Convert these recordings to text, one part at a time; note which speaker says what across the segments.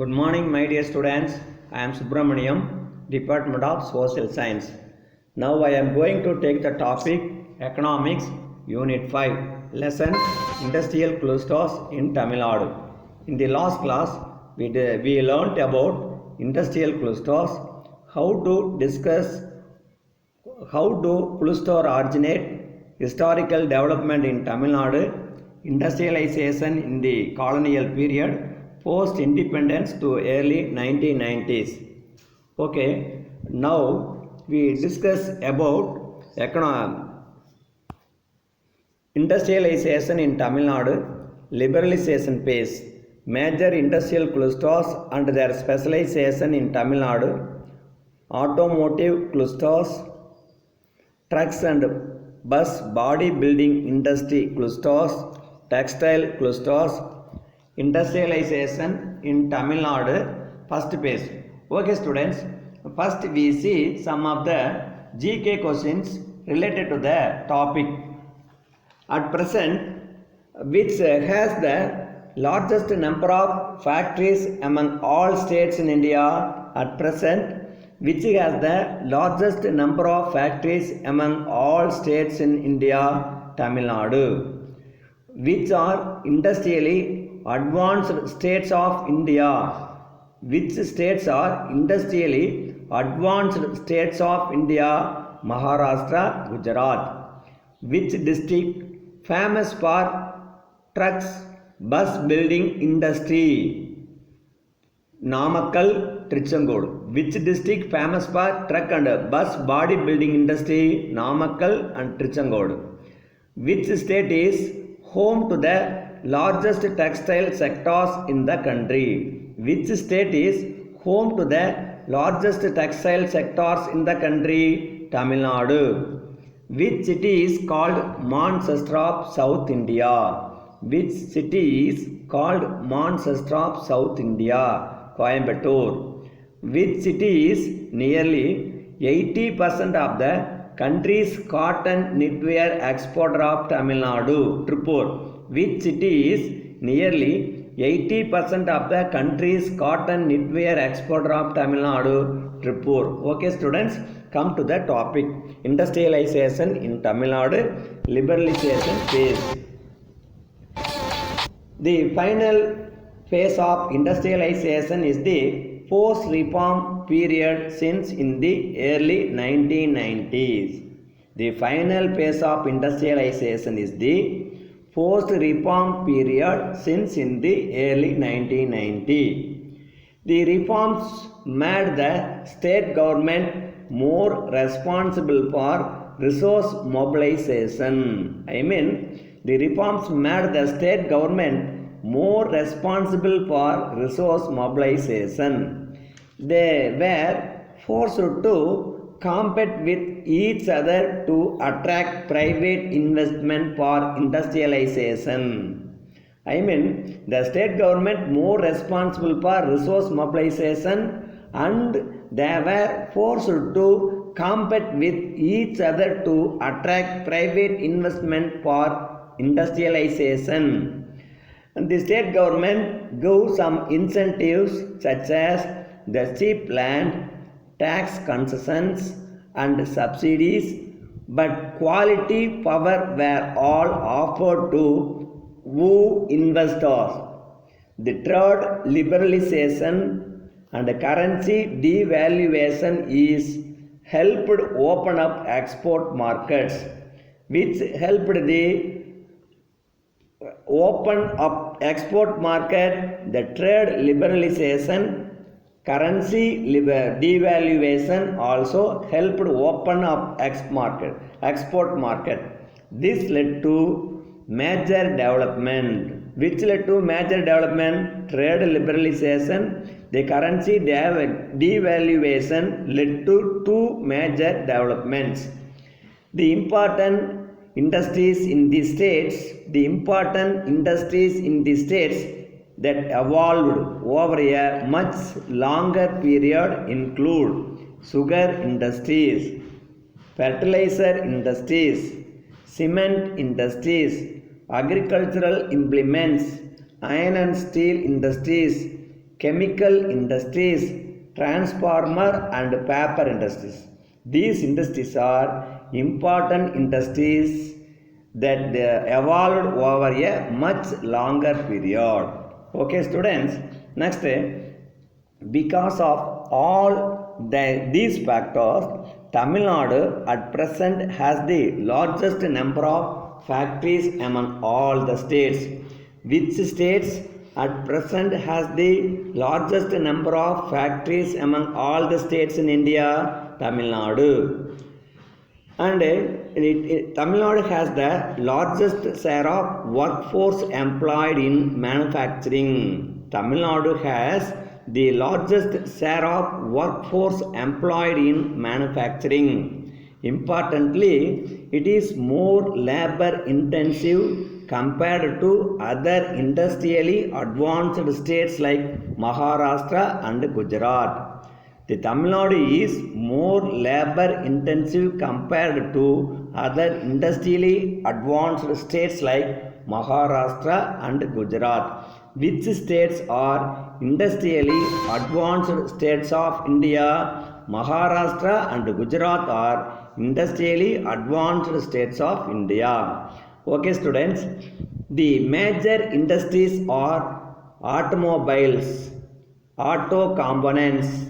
Speaker 1: Good morning, my dear students. I am Subramaniam, Department of Social Science. Now I am going to take the topic Economics, Unit 5, Lesson Industrial Clusters in Tamilnadu. In the last class, we learnt about industrial clusters, how do cluster originate, historical development in Tamil Nadu, industrialization in the colonial period, post-independence to early 1990s. Okay, now we discuss about industrialization in Tamil Nadu, liberalization phase, major industrial clusters and their specialization in Tamil Nadu, automotive clusters, trucks and bus body building industry clusters, textile clusters, industrialization in Tamil Nadu, first phase. Okay students, first we see some of the GK questions related to the topic. At present, which has the largest number of factories among all states in India? At present, which has the largest number of factories among all states in India? Tamil Nadu. Which are industrially advanced states of India? Which states are industrially advanced states of India? Maharashtra, Gujarat. Which district famous for trucks, bus building industry? Namakkal, Trichangodu. Which district famous for truck and bus body building industry? Namakkal and Trichangodu. Which state is home to the largest textile sectors in the country? Which state is home to the largest textile sectors in the country? Tamil Nadu. Which city is called Manchester of South India? Which city is called Manchester of South India? Coimbatore. Which city is nearly 80% of the country's cotton knitwear exporter of Tamil Nadu? Tripur. Which city is nearly 80% of the country's cotton knitwear exporter of Tamil Nadu? Tripur. Okay students, come to the topic. Industrialization in Tamil Nadu, liberalization phase. The final phase of industrialization is the post-reform period since in the early 1990s. The final phase of industrialization is the post-reform period since in the early 1990s. The reforms made the state government more responsible for resource mobilization. The reforms made the state government more responsible for resource mobilization. They were forced to compete with each other to attract private investment for industrialization. The state government more responsible for resource mobilization and they were forced to compete with each other to attract private investment for industrialization. And the state government gave some incentives such as the cheap land, tax concessions and subsidies, but quality power were all offered to woo investors. The trade liberalization and currency devaluation is helped open up export markets, which helped the open up export market. The trade liberalization, currency devaluation also helped open up export market. This led to major development. Which led to major development? Trade liberalization. The currency devaluation led to two major developments. The important industries in the states that evolved over a much longer period include sugar industries, fertilizer industries, cement industries, agricultural implements, iron and steel industries, chemical industries, transformer and paper industries. These industries are important industries that they evolved over a much longer period. Okay students, next, because of all these factors, Tamil Nadu at present has the largest number of factories among all the states. Which states at present has the largest number of factories among all the states in India? Tamil Nadu. And Tamil Nadu has the largest share of workforce employed in manufacturing. Tamil Nadu has the largest share of workforce employed in manufacturing. Importantly, it is more labor intensive compared to other industrially advanced states like Maharashtra and Gujarat. The Tamil Nadu is more labor intensive compared to other industrially advanced states like Maharashtra and Gujarat. Which states are industrially advanced states of India? Maharashtra and Gujarat are industrially advanced states of India. Okay students, the major industries are automobiles, auto components,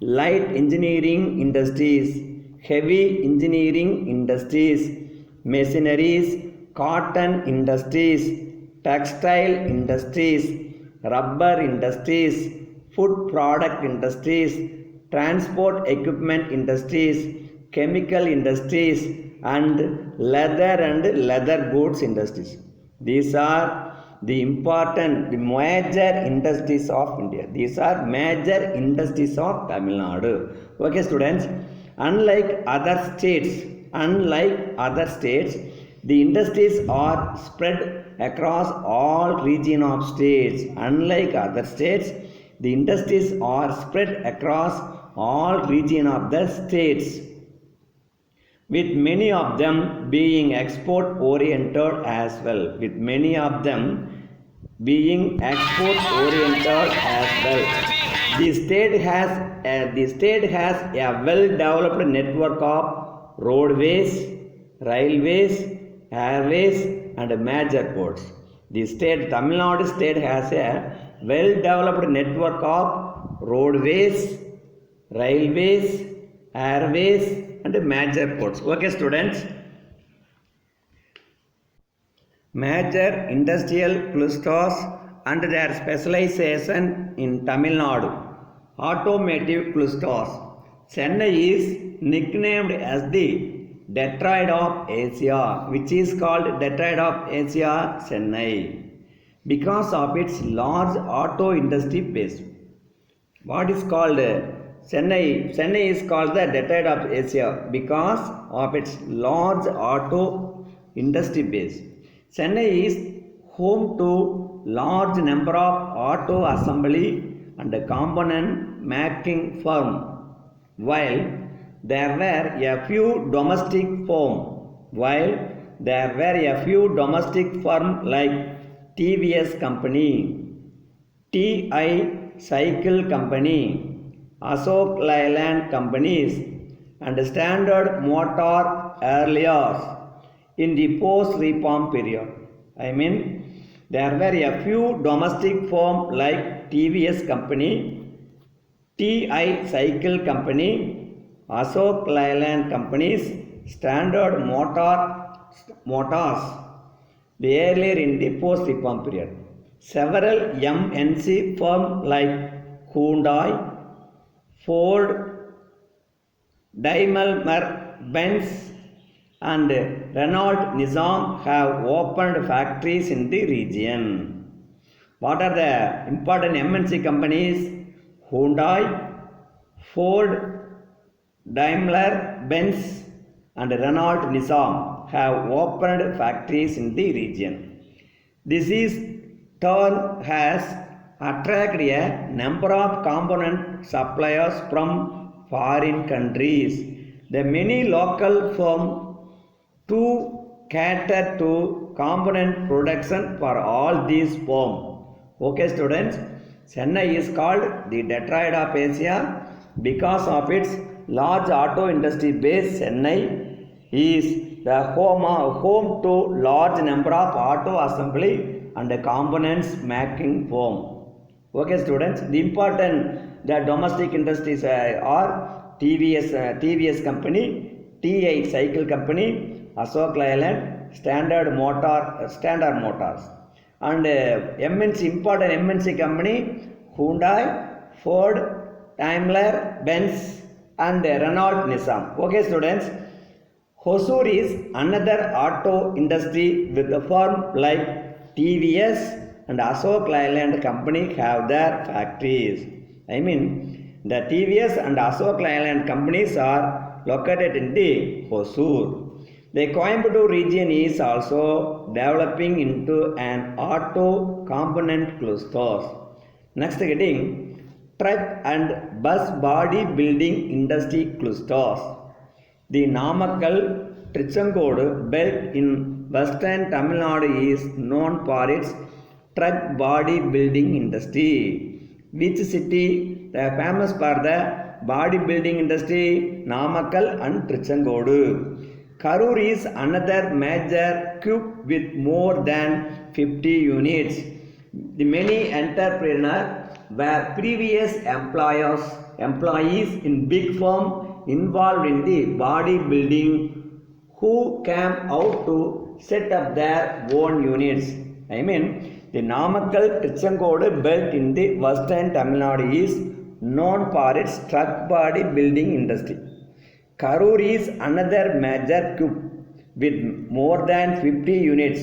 Speaker 1: light engineering industries, heavy engineering industries, machineries, cotton industries, textile industries, rubber industries, food product industries, transport equipment industries, chemical industries, and leather goods industries. These are the major industries of India. These are major industries of Tamil Nadu. Okay students, unlike other states, the industries are spread across all region of states. Unlike other states, the industries are spread across all region of the states, with many of them being export oriented as well. The state has a well developed network of roadways, railways, airways and major ports. Tamil Nadu state has a well developed network of roadways, railways, airways and major ports. Okay students, major industrial clusters and their specialization in Tamil Nadu. Automotive clusters. Chennai is nicknamed as the Detroit of Asia. Which is called Detroit of Asia? Chennai, because of its large auto industry base. What is called Chennai is called the Detroit of Asia because of its large auto industry base. Chennai is home to large number of auto assembly and component making firm, while there were a few domestic firms like TVS company, TI Cycle Company, Ashok Leyland companies and Standard Motor earlier in the post-reform period. There were a few domestic firms like TVS company, TI Cycle Company, Ashok Leyland companies, Standard Motors, the earlier in the post-reform period. Several MNC firms like Hyundai, Ford, Daimler-Benz and Renault Nissan have opened factories in the region. What are the important MNC companies? Hyundai, Ford, Daimler-Benz and Renault Nissan have opened factories in the region. This turn has attracted a number of component suppliers from foreign countries. The many local firms to cater to component production for all these firms. Okay students, Chennai is called the Detroit of Asia because of its large auto industry base. Chennai is the home to large number of auto assembly and components making home. Okay students, the domestic industries are TVS company, TI cycle company, Ashok Leyland, Standard Motors, and important MNC company Hyundai, Ford, Daimler, Benz, and Renault Nissan. Okay students, Hosur is another auto industry with a firm like TVS and Ashok Leyland company have their factories. I mean, the TVS and Ashok Leyland companies are located in the Hosur. The Coimbatore region is also developing into an auto component cluster. Next heading, truck and bus body building industry clusters. The Namakkal Trichangodu belt in western Tamil Nadu is known for its truck body building industry. Which city is famous for the body building industry? Namakkal and Trichangodu. Karur is another major cube with more than 50 units. The many entrepreneurs were previous employees in big firm involved in the body building who came out to set up their own units. I mean, the Namakkal Trichangodu belt in the western Tamil Nadu is known for its truck body building industry. Karur is another major cube with more than 50 units.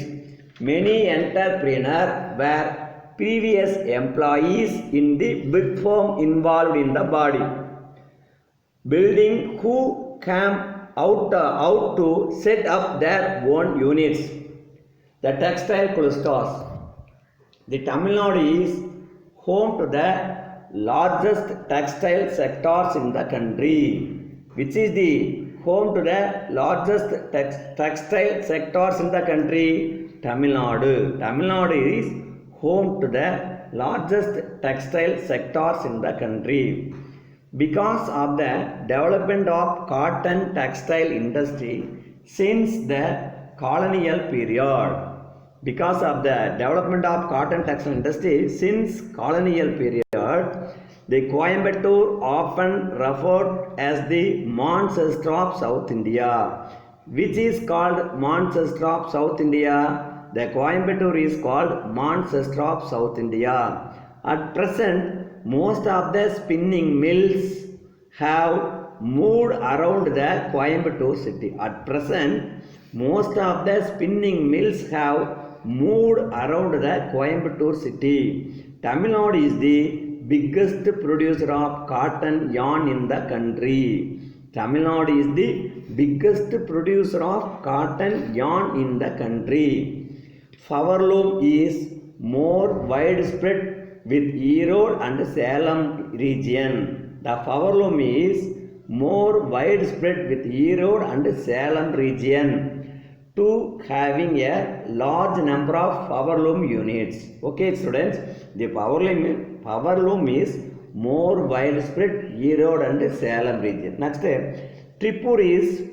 Speaker 1: Many entrepreneurs were previous employees in the big firm involved in the body building who came out to set up their own units. The textile clusters. The Tamil Nadu is home to the largest textile sectors in the country. Which is the home to the largest textile sectors in the country? Tamil Nadu. Tamil Nadu is home to the largest textile sectors in the country. Because of the development of cotton textile industry since the colonial period. Because of the development of cotton textile industry since colonial period, the Coimbatore often referred as the Manchester of South India. Which is called Manchester of South India? The Coimbatore is called Manchester of South India. At present, most of the spinning mills have moved around the Coimbatore city. At present, most of the spinning mills have moved around the Coimbatore city. Tamil Nadu is the biggest producer of cotton yarn in the country. Tamil Nadu is the biggest producer of cotton yarn in the country. Powerloom is more widespread with Erode and Salem region. The powerloom is more widespread with Erode and Salem region to having a large number of powerloom units. Okay students, the powerloom is more widespread Erode and Salem region. Next, Tripur is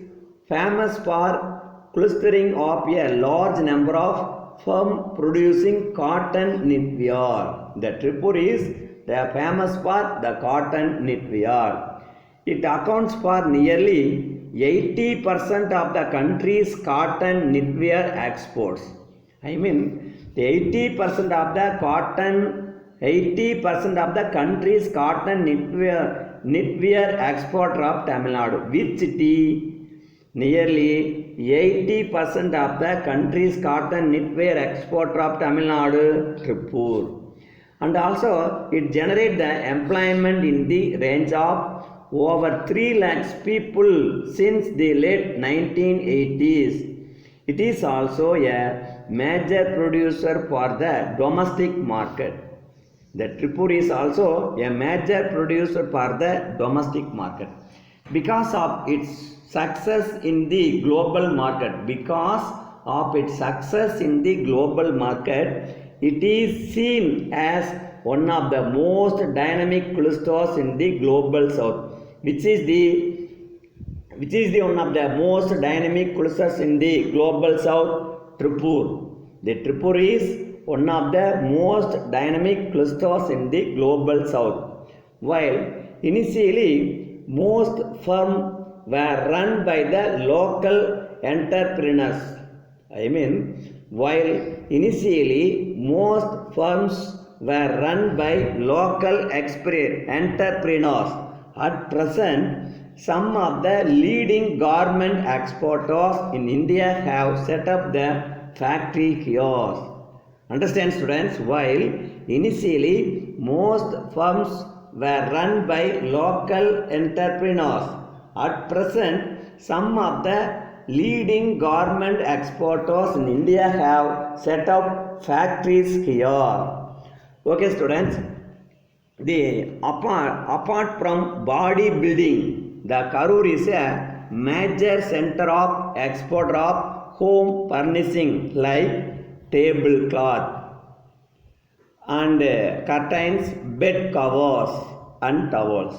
Speaker 1: famous for clustering of a large number of firms producing cotton knitwear. The Tripur is famous for the cotton knitwear. It accounts for nearly 80% of the country's cotton knitwear exports. I mean, 80% of the country's cotton knitwear exporter of Tamil Nadu. Which city? Nearly 80% of the country's cotton knitwear exporter of Tamil Nadu, Tripur. And also it generates the employment in the range of over 3 lakhs people since the late 1980s. It is also a major producer for the domestic market. The Tripur is also a major producer for the domestic market. Because of its success in the global market, it is seen as one of the most dynamic clusters in the global south. Which is the one of the most dynamic clusters in the global south? Tripur. The Tripur is one of the most dynamic clusters in the global south. While initially most firms were run by the local entrepreneurs. While initially most firms were run by local entrepreneurs, at present some of the leading garment exporters in India have set up the factory here. Understand, students? While initially most firms were run by local entrepreneurs, at present some of the leading garment exporters in India have set up factories here. Okay, students. Apart from bodybuilding, the Karur is a major center of export of home furnishing like tablecloth and curtains, bed covers and towels.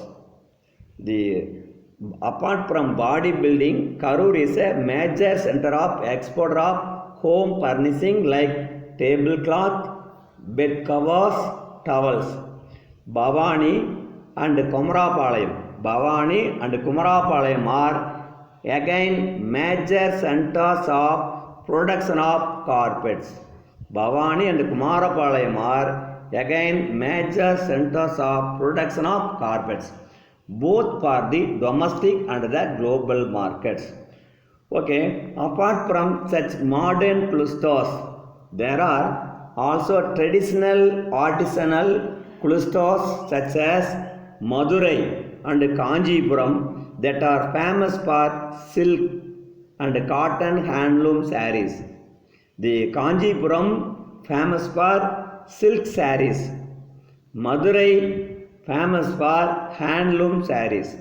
Speaker 1: Apart from bodybuilding, Karur is a major center of export of home furnishing like tablecloth, bed covers, towels. Bhavani and Kumarapalayam are again major centers of production of carpets. Bhavani and Kumarapalayam are again major centers of production of carpets, both for the domestic and the global markets. Okay, apart from such modern clusters, there are also traditional artisanal clusters such as Madurai and Kanjipuram that are famous for silk and cotton handloom sarees. The Kanjipuram famous for silk sarees. Madurai famous for handloom sarees.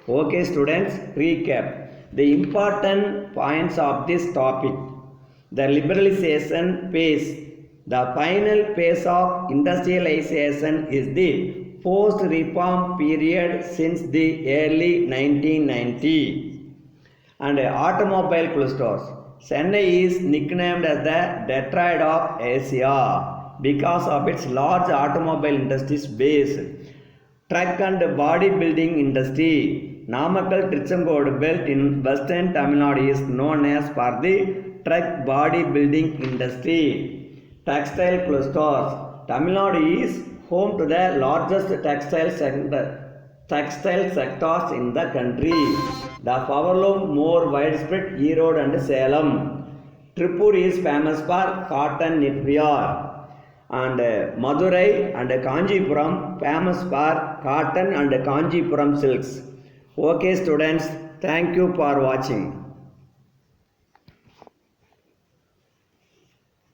Speaker 1: Okay, students, recap the important points of this topic. The liberalization phase. The final phase of industrialization is the post-reform period since the early 1990s. And automobile clusters. Chennai is nicknamed as the Detroit of Asia because of its large automobile industries base. Truck and bodybuilding industry. Namakkal Trichangodu belt in western Tamilnadu is known as for the truck bodybuilding industry. Textile clusters. Tamilnadu is home to the largest textile sectors in the country. The powerloom more widespread Erode and Salem. Tripur is famous for cotton knitwear. And Madurai and Kanjipuram famous for cotton and Kanjipuram silks. Okay, students, thank you for watching.